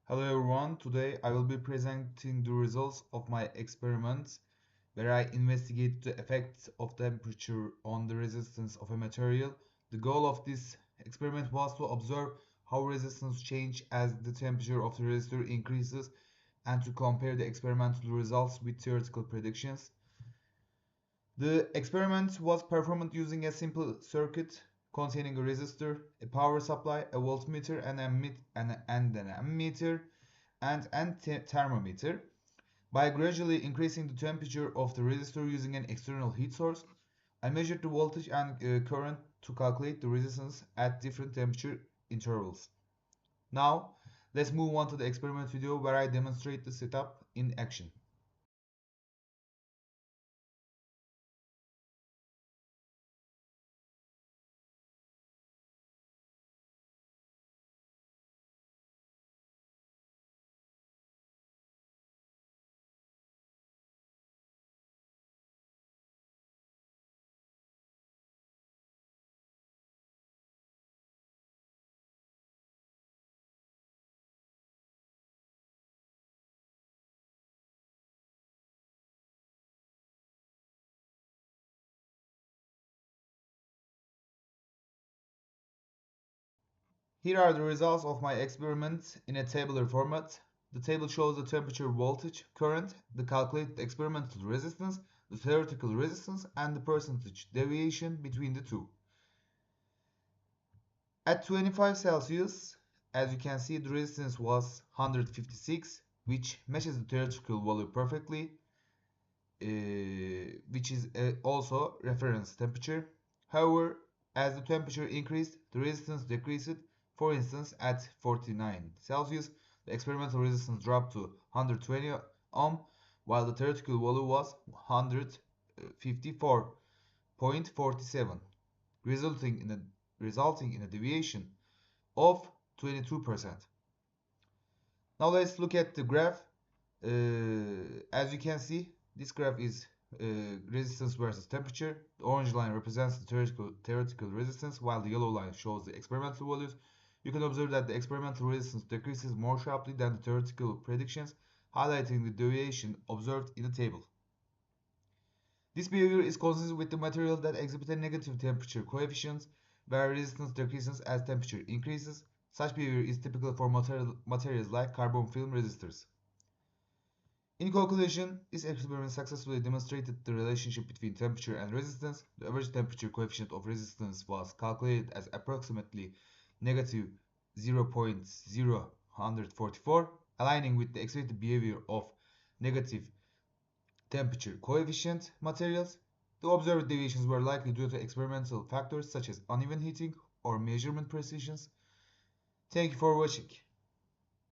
Hello everyone, today I will be presenting the results of my experiment where I investigate the effect of temperature on the resistance of a material. The goal of this experiment was to observe how resistance change as the temperature of the resistor increases and to compare the experimental results with theoretical predictions. The experiment was performed using a simple circuit containing a resistor, a power supply, a voltmeter, and an ammeter and thermometer. By gradually increasing the temperature of the resistor using an external heat source, I measured the voltage and current to calculate the resistance at different temperature intervals. Now, let's move on to the experiment video where I demonstrate the setup in action. Here are the results of my experiment in a tabular format. The table shows the temperature, voltage, current, the calculated experimental resistance, the theoretical resistance, and the percentage deviation between the two. At 25 Celsius, as you can see, the resistance was 156, which matches the theoretical value perfectly, which is also reference temperature. However, as the temperature increased, the resistance decreased. For instance, at 49 Celsius, the experimental resistance dropped to 120 ohm, while the theoretical value was 154.47, resulting in a deviation of 22%. Now let's look at the graph. As you can see, this graph is resistance versus temperature. The orange line represents the theoretical resistance, while the yellow line shows the experimental values. You can observe that the experimental resistance decreases more sharply than the theoretical predictions, highlighting the deviation observed in the table. This behavior is consistent with the material that exhibit a negative temperature coefficient, where resistance decreases as temperature increases. Such behavior is typical for materials like carbon film resistors. In conclusion, this experiment successfully demonstrated the relationship between temperature and resistance. The average temperature coefficient of resistance was calculated as approximately negative 0.0144, aligning with the expected behavior of negative temperature coefficient materials. The observed deviations were likely due to experimental factors such as uneven heating or measurement precisions. Thank you for watching.